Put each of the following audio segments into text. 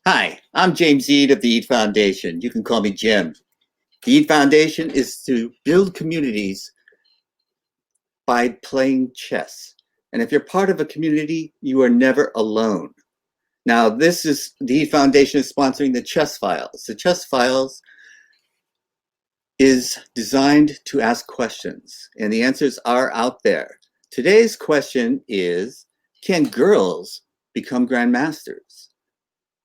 Hi, I'm James Eade of the Eade Foundation. You can call me Jim. The Eade Foundation is to build communities by playing chess. And if you're part of a community, you are never alone. Now, the Eade Foundation is sponsoring the Chess Files. The Chess Files is designed to ask questions, and the answers are out there. Today's question is, can girls become grandmasters?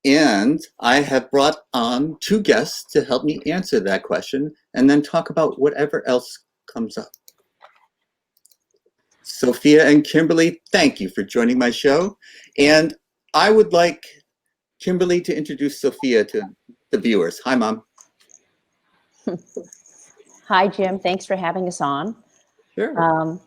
And I have brought on two guests to help me answer that question and then talk about whatever else comes up. Sophia and Kimberly, thank you for joining my show. And I would like Kimberly to introduce Sophia to the viewers. Hi, Mom. Hi, Jim. Thanks for having us on. Sure.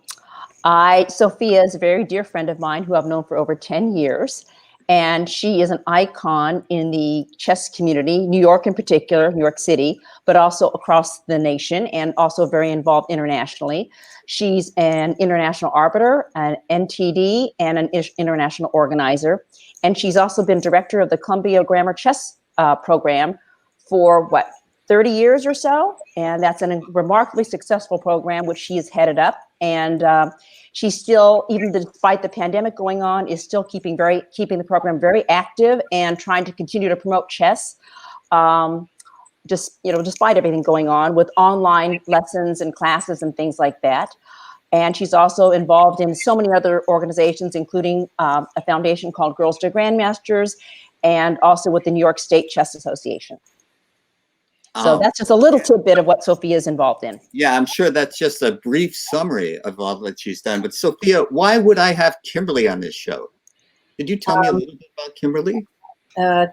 Sophia is a very dear friend of mine who I've known for over 10 years. And she is an icon in the chess community, New York in particular, New York City, but also across the nation and also very involved internationally. She's an international arbiter, an NTD, and an international organizer. And she's also been director of the Columbia Grammar Chess program for 30 years or so. And that's a remarkably successful program, which she has headed up. And she's still, even despite the pandemic going on, is still keeping the program very active and trying to continue to promote chess, despite everything going on with online lessons and classes and things like that. And she's also involved in so many other organizations, including a foundation called Girls to Grandmasters, and also with the New York State Chess Association. So that's just a little tidbit of what Sophia is involved in. Yeah, I'm sure that's just a brief summary of all that she's done. But Sophia, why would I have Kimberly on this show? Could you tell me a little bit about Kimberly?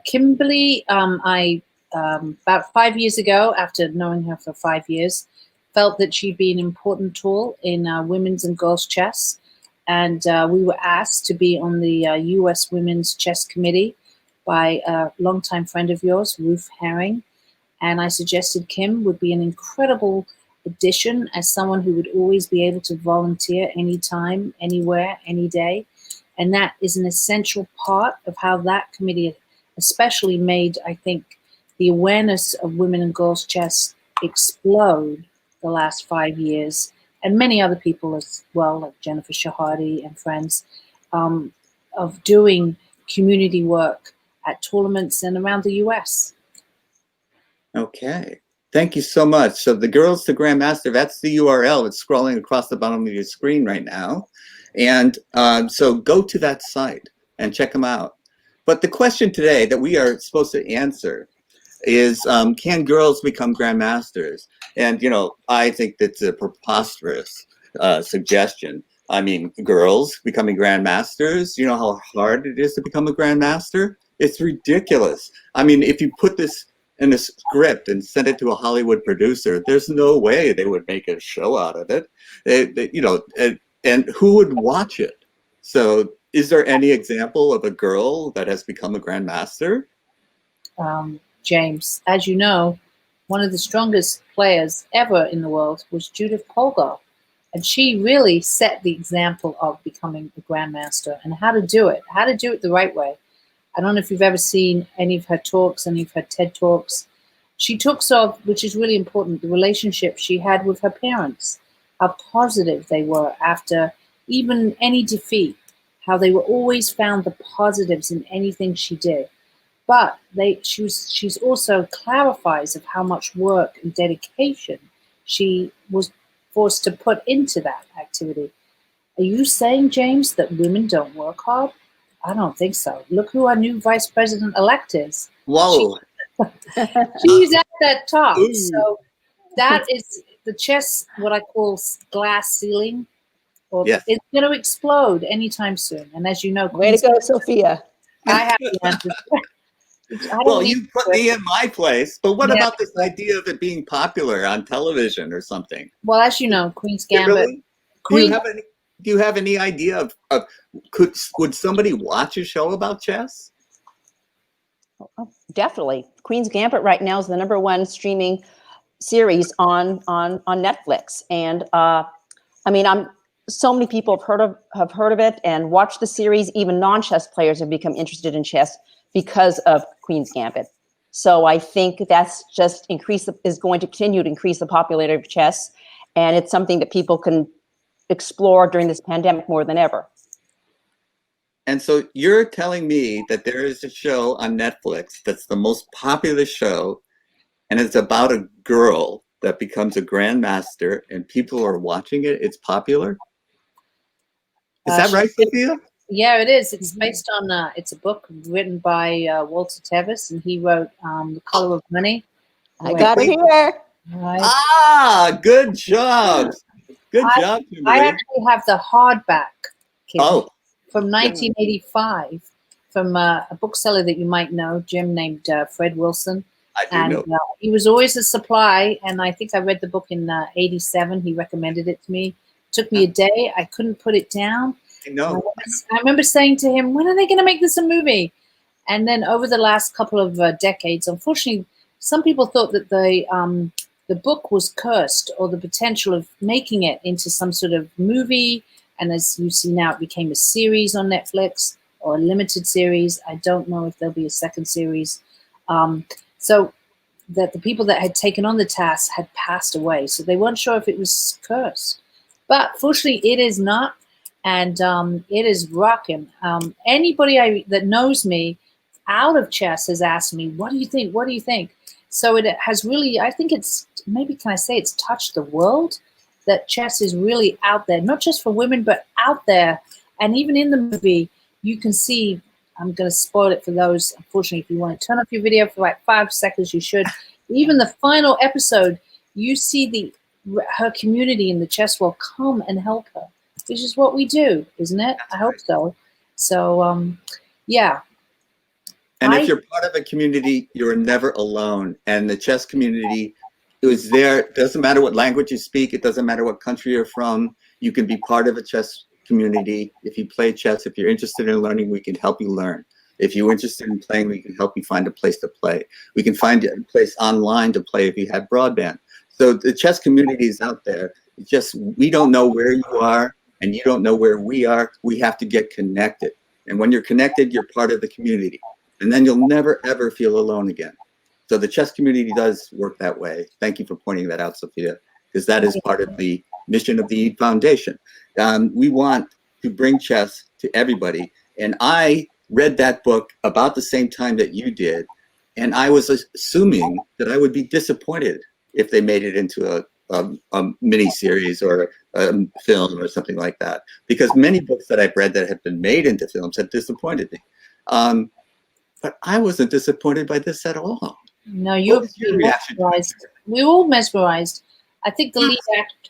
Kimberly, I about 5 years ago, after knowing her for 5 years, felt that she'd be an important tool in women's and girls chess. And we were asked to be on the U.S. Women's Chess Committee by a longtime friend of yours, Ruth Herring. And I suggested Kim would be an incredible addition as someone who would always be able to volunteer anytime, anywhere, any day. And that is an essential part of how that committee especially made, I think, the awareness of women and girls chess explode the last 5 years, and many other people as well, like Jennifer Shahadi and friends, of doing community work at tournaments and around the U.S. Okay, thank you so much. So the Girls to Grandmaster, that's the URL. It's scrolling across the bottom of your screen right now. And so go to that site and check them out. But the question today that we are supposed to answer is, can girls become grandmasters? And, I think that's a preposterous suggestion. I mean, girls becoming grandmasters, you know how hard it is to become a grandmaster? It's ridiculous. I mean, if you put this in a script and send it to a Hollywood producer, there's no way they would make a show out of it. And who would watch it? So is there any example of a girl that has become a grandmaster? James, as you know, one of the strongest players ever in the world was Judith Pogar. And she really set the example of becoming a grandmaster and how to do it the right way. I don't know if you've ever seen any of her talks, any of her TED Talks. She talks of, which is really important, the relationship she had with her parents, how positive they were after even any defeat, how they were always found the positives in anything she did. But she's also clarifies of how much work and dedication she was forced to put into that activity. Are you saying, James, that women don't work hard? I don't think so. Look who our new vice president-elect is. Whoa. She's at that top. Ooh. So that is the chess, what I call glass ceiling. Yes. It's going to explode anytime soon. And as you know, Way to go, Sophia. I have the answer. Well, you put me in my place, but what about this idea of it being popular on television or something? Well, as you know, Queen's Gambit. Really? Do you have any idea of would somebody watch a show about chess? Oh, definitely. Queen's Gambit right now is the #1 streaming series on Netflix. And I mean, I'm so many people have heard of it and watched the series. Even non-chess players have become interested in chess because of Queen's Gambit. So I think that's just is going to continue to increase the popularity of chess, and it's something that people can explore during this pandemic more than ever. And so you're telling me that there is a show on Netflix that's the most popular show, and it's about a girl that becomes a grandmaster, and people are watching it. It's popular. Is that right, Sophia? Yeah, it is. It's based on, it's a book written by Walter Tevis, and he wrote The Color of Money. I got it here. Right. Ah, good job. Good job, Kimberly. I actually have the hardback, Kim, from 1985 from a bookseller that you might know, Jim, named Fred Wilson. I do know. He was always a supply, and I think I read the book in 87. He recommended it to me. It took me a day. I couldn't put it down. I know. I remember saying to him, when are they going to make this a movie? And then over the last couple of decades, unfortunately, some people thought that the book was cursed, or the potential of making it into some sort of movie. And as you see now, it became a series on Netflix, or a limited series. I don't know if there'll be a second series. So that the people that had taken on the task had passed away. So they weren't sure if it was cursed. But fortunately, it is not. And it is rocking. Anybody that knows me out of chess has asked me, what do you think? What do you think? So it has really, I think it's, maybe can I say it's touched the world, that chess is really out there, not just for women, but out there. And even in the movie, you can see, I'm going to spoil it for those, unfortunately, if you want to turn off your video for like 5 seconds, you should. Even the final episode, you see her community in the chess world come and help her, which is what we do, isn't it? I hope so. So, yeah. And if you're part of a community, you're never alone. And the chess community is there. It doesn't matter what language you speak. It doesn't matter what country you're from. You can be part of a chess community. If you play chess, if you're interested in learning, we can help you learn. If you're interested in playing, we can help you find a place to play. We can find a place online to play if you have broadband. So the chess community is out there. It's just, we don't know where you are, and you don't know where we are. We have to get connected. And when you're connected, you're part of the community. And then you'll never, ever feel alone again. So the chess community does work that way. Thank you for pointing that out, Sophia, because that is part of the mission of the foundation. We want to bring chess to everybody. And I read that book about the same time that you did. And I was assuming that I would be disappointed if they made it into a mini series or a film or something like that, because many books that I've read that have been made into films have disappointed me. But I wasn't disappointed by this at all. No, you're mesmerized. We were all mesmerized. I think the lead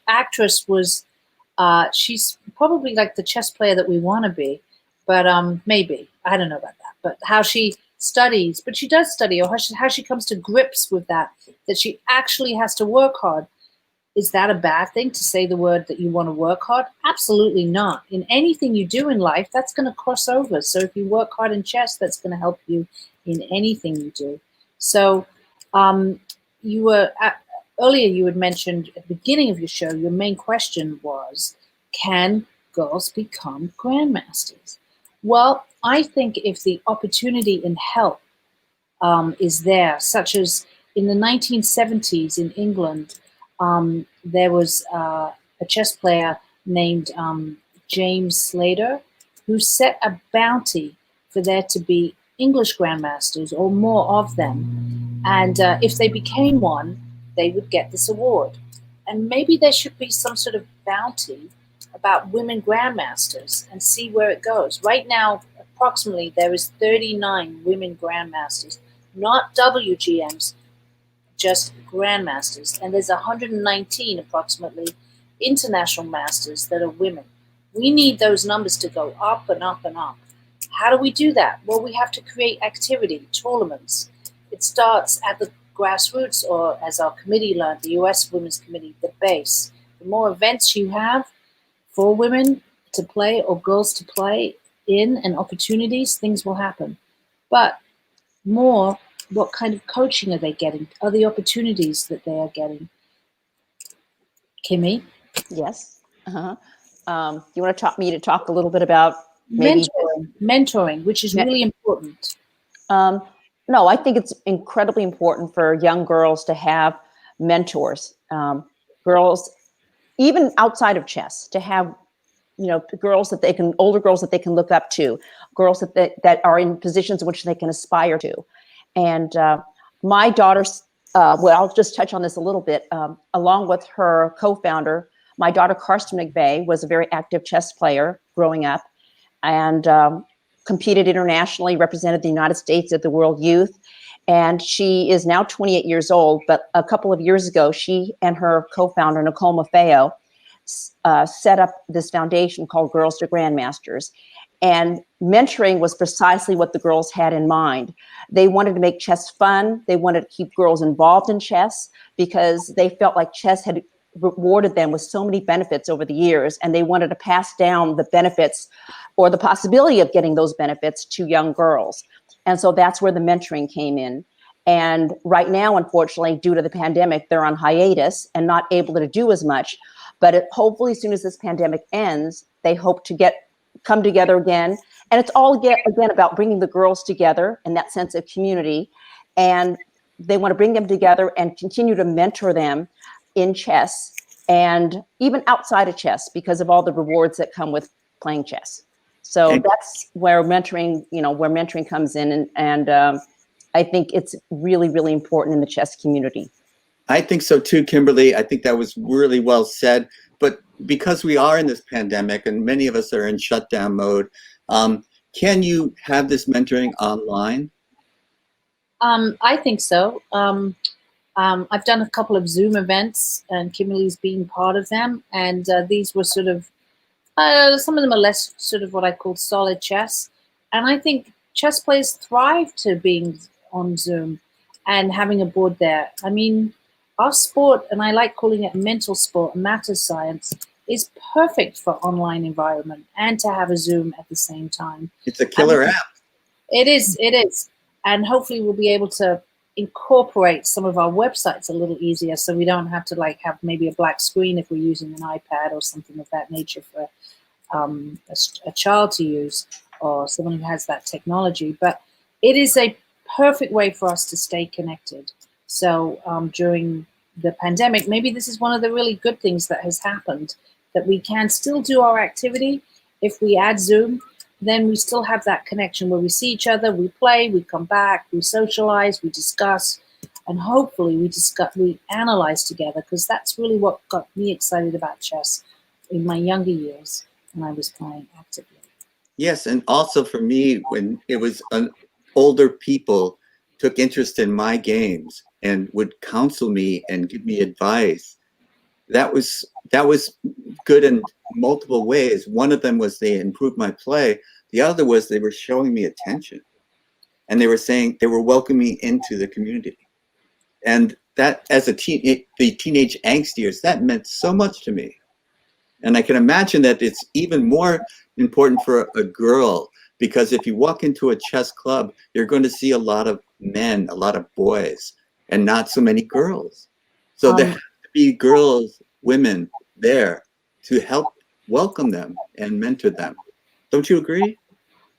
actress was, she's probably like the chess player that we want to be, but maybe, I don't know about that, but how she studies, but she does study, or how she comes to grips with that she actually has to work hard. Is that a bad thing to say the word that you want to work hard? Absolutely not. In anything you do in life, that's going to cross over. So if you work hard in chess, that's going to help you in anything you do. So you were, earlier you had mentioned at the beginning of your show, your main question was, can girls become grandmasters? Well, I think if the opportunity and help is there, such as in the 1970s in England, there was a chess player named James Slater who set a bounty for there to be English grandmasters or more of them. And if they became one, they would get this award. And maybe there should be some sort of bounty about women grandmasters and see where it goes. Right now, approximately, there is 39 women grandmasters, not WGMs, just grandmasters, and there's 119 approximately international masters that are women. We need those numbers to go up and up and up. How do we do that? Well, we have to create activity, tournaments. It starts at the grassroots, or as our committee learned, the US Women's Committee, the base. The more events you have for women to play or girls to play in and opportunities, things will happen. But more, what kind of coaching are they getting? Are the opportunities that they are getting? Kimmy? Yes. You want to talk a little bit about maybe mentoring, which is really important. No, I think it's incredibly important for young girls to have mentors. Girls, even outside of chess, to have girls that they can, older girls that they can look up to, girls that are in positions in which they can aspire to. And my daughter's, well, I'll just touch on this a little bit. Along with her co-founder, my daughter Karsten Mcveigh was a very active chess player growing up, and competed internationally, represented the United States at the World Youth. And she is now 28 years old, but a couple of years ago, she and her co-founder, Nicole Maffeo, set up this foundation called Girls to Grandmasters. And mentoring was precisely what the girls had in mind. They wanted to make chess fun. They wanted to keep girls involved in chess because they felt like chess had rewarded them with so many benefits over the years, and they wanted to pass down the benefits or the possibility of getting those benefits to young girls. And so that's where the mentoring came in. And right now, unfortunately, due to the pandemic, they're on hiatus and not able to do as much. But hopefully, as soon as this pandemic ends, they hope to come together again. And it's all again about bringing the girls together and that sense of community. And they want to bring them together and continue to mentor them in chess and even outside of chess because of all the rewards that come with playing chess. So that's where mentoring comes in. And I think it's really, really important in the chess community. I think so too, Kimberly. I think that was really well said. But because we are in this pandemic and many of us are in shutdown mode, can you have this mentoring online? I think so. I've done a couple of Zoom events, and Kimberly's been part of them. And these were sort of, some of them are less sort of what I call solid chess. And I think chess players thrive to being on Zoom and having a board there. I mean, our sport, and I like calling it mental sport, matter science, is perfect for online environment and to have a Zoom at the same time. It's a killer app. It is. And hopefully we'll be able to incorporate some of our websites a little easier so we don't have to like have maybe a black screen if we're using an iPad or something of that nature for a child to use or someone who has that technology. But it is a perfect way for us to stay connected. So during the pandemic, maybe this is one of the really good things that has happened, that we can still do our activity. If we add Zoom, then we still have that connection where we see each other, we play, we come back, we socialize, we discuss, and hopefully we analyze together, because that's really what got me excited about chess in my younger years when I was playing actively. Yes, and also for me, when it was older people took interest in my games and would counsel me and give me advice, that was good in multiple ways. One of them was they improved my play. The other was they were showing me attention, and they were saying they were welcoming me into the community. And that, as the teenage angst years, that meant so much to me. And I can imagine that it's even more important for a girl, because if you walk into a chess club, you're going to see a lot of men, a lot of boys, and not so many girls. So there have to be girls, women there to help welcome them and mentor them. Don't you agree?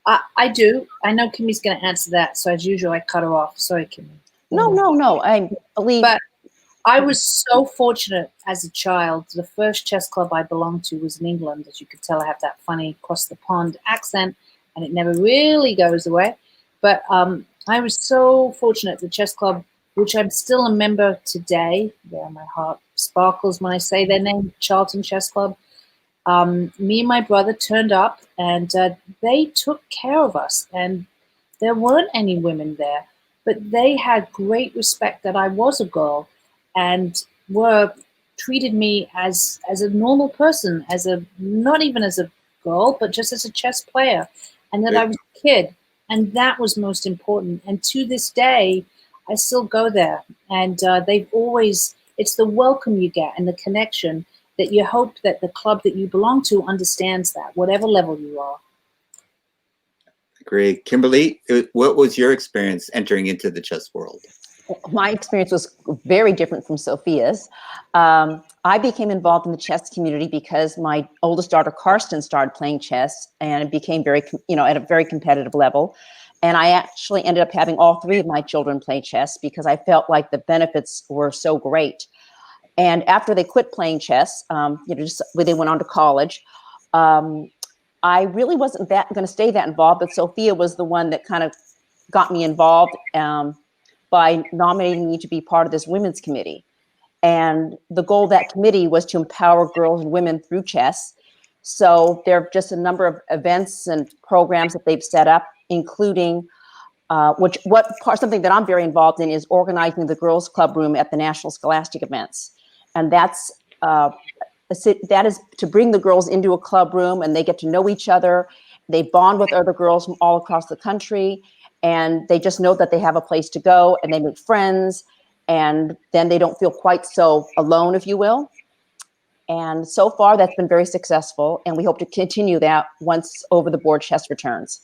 I do. I know Kimmy's going to answer that. So as usual, I cut her off. Sorry, Kimmy. No. I believe. But I was so fortunate as a child. The first chess club I belonged to was in England. As you could tell, I have that funny across the pond accent, and it never really goes away. But I was so fortunate. The chess club, which I'm still a member today, there my heart sparkles when I say their name, Charlton Chess Club. Me and my brother turned up, and they took care of us. And there weren't any women there, but they had great respect that I was a girl, and treated me as a normal person, not even as a girl, but just as a chess player, and that I was a kid, and that was most important. And to this day, I still go there, and it's the welcome you get and the connection that you hope that the club that you belong to understands that, whatever level you are. Great. Kimberly, what was your experience entering into the chess world? My experience was very different from Sophia's. I became involved in the chess community because my oldest daughter, Karsten, started playing chess, and it became very, at a very competitive level. And I actually ended up having all three of my children play chess because I felt like the benefits were so great. And after they quit playing chess, just when they went on to college, I really wasn't going to stay that involved, but Sophia was the one that kind of got me involved by nominating me to be part of this women's committee. And the goal of that committee was to empower girls and women through chess. So there are just a number of events and programs that they've set up, including something that I'm very involved in is organizing the girls' club room at the National Scholastic events. And that is to bring the girls into a club room, and they get to know each other. They bond with other girls from all across the country, and they just know that they have a place to go, and they make friends, and then they don't feel quite so alone, if you will. And so far, that's been very successful, and we hope to continue that once Over the Board Chess returns.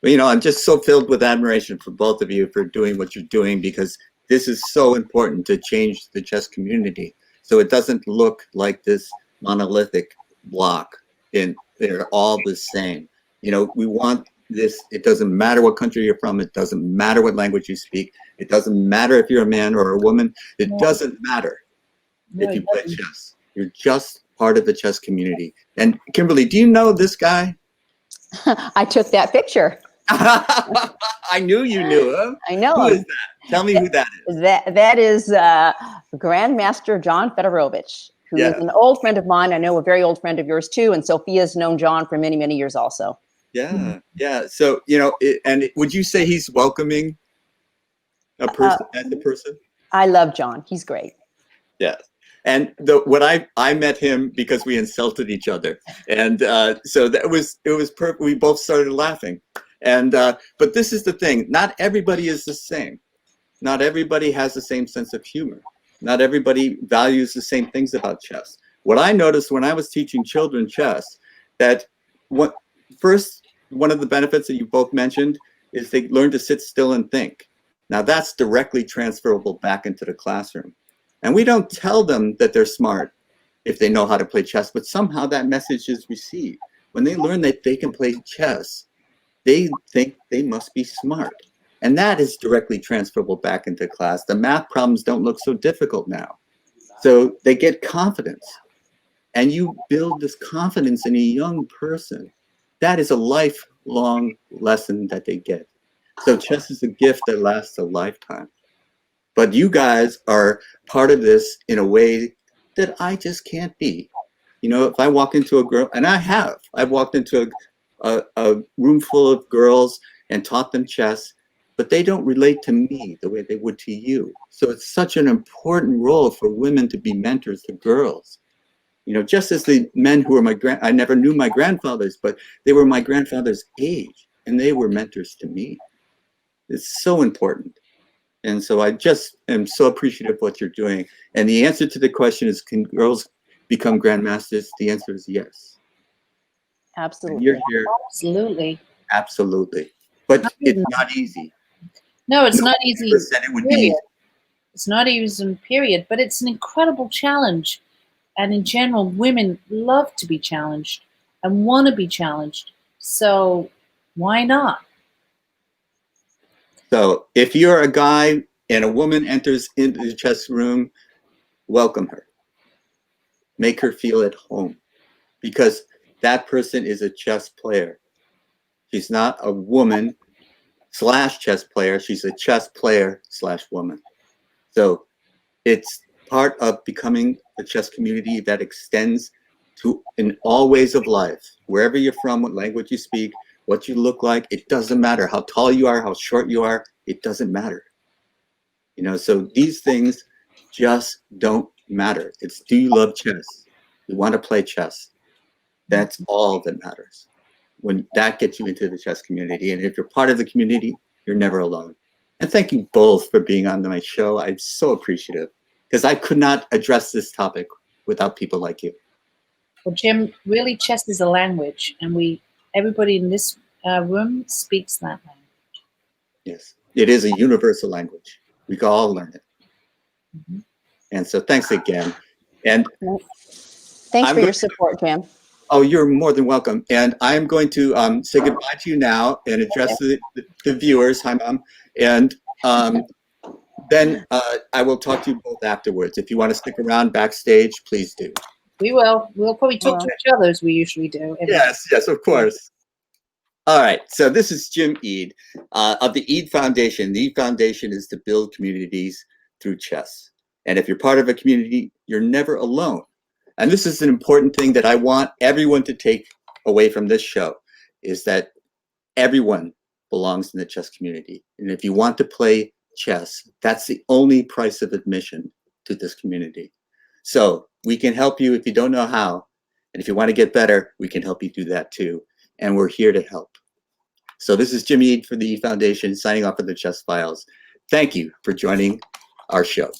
Well, I'm just so filled with admiration for both of you for doing what you're doing, because this is so important to change the chess community. So it doesn't look like this monolithic block, and they're all the same. We want this. It doesn't matter what country you're from. It doesn't matter what language you speak. It doesn't matter if you're a man or a woman. It doesn't matter if you play chess. You're just part of the chess community. And Kimberly, do you know this guy? I took that picture. I knew you knew him. I know. Who is that? Tell me who that is. That is Grandmaster John Fedorovich, who is an old friend of mine. I know a very old friend of yours too. And Sophia's known John for many, many years also. Yeah, yeah. So, would you say he's welcoming a person as a person? I love John. He's great. Yes. And I met him because we insulted each other. And so it was perfect. We both started laughing. And but this is the thing. Not everybody is the same. Not everybody has the same sense of humor. Not everybody values the same things about chess. What I noticed when I was teaching children chess, that one of the benefits that you both mentioned is they learn to sit still and think. Now that's directly transferable back into the classroom. And we don't tell them that they're smart if they know how to play chess, but somehow that message is received. When they learn that they can play chess, they think they must be smart. And that is directly transferable back into class. The math problems don't look so difficult now. So they get confidence. And you build this confidence in a young person. That is a lifelong lesson that they get. So chess is a gift that lasts a lifetime. But you guys are part of this in a way that I just can't be. If I walk into a girl, and I've walked into a room full of girls and taught them chess, but they don't relate to me the way they would to you. So it's such an important role for women to be mentors to girls. Just as the men who were I never knew my grandfathers, but they were my grandfather's age, and they were mentors to me. It's so important. And so I just am so appreciative of what you're doing. And the answer to the question is, can girls become grandmasters? The answer is yes. Absolutely. And you're here. Absolutely. Absolutely. But it's not easy. No, it's not easy. It would be easy. It's not easy, period. But it's an incredible challenge. And in general, women love to be challenged and want to be challenged. So why not? So if you're a guy and a woman enters into the chess room, welcome her. Make her feel at home, because that person is a chess player. She's not a woman / chess player. She's a chess player / woman. So it's part of becoming a chess community that extends to in all ways of life, wherever you're from, what language you speak, what you look like. It doesn't matter how tall you are, how short you are. It doesn't matter. So these things just don't matter. It's, do you love chess? You want to play chess? That's all that matters. When that gets you into the chess community. And if you're part of the community, you're never alone. And thank you both for being on my show. I'm so appreciative, because I could not address this topic without people like you. Well, Jim, really chess is a language, and everybody in this room speaks that language. Yes, it is a universal language. We can all learn it. Mm-hmm. And so thanks again. And thanks for your support, Jim. Oh, you're more than welcome. And I'm going to say goodbye to you now and address the viewers. Hi, Mom. And then I will talk to you both afterwards. If you want to stick around backstage, please do. We will. We'll probably talk to each other as we usually do. Yes, yes, of course. All right. So this is Jim Eade of the Eade Foundation. The Eade Foundation is to build communities through chess. And if you're part of a community, you're never alone. And this is an important thing that I want everyone to take away from this show, is that everyone belongs in the chess community. And if you want to play chess, that's the only price of admission to this community. So we can help you if you don't know how. And if you want to get better, we can help you do that too. And we're here to help. So this is Jim Eade for the Eade Foundation, signing off for the Chess Files. Thank you for joining our show.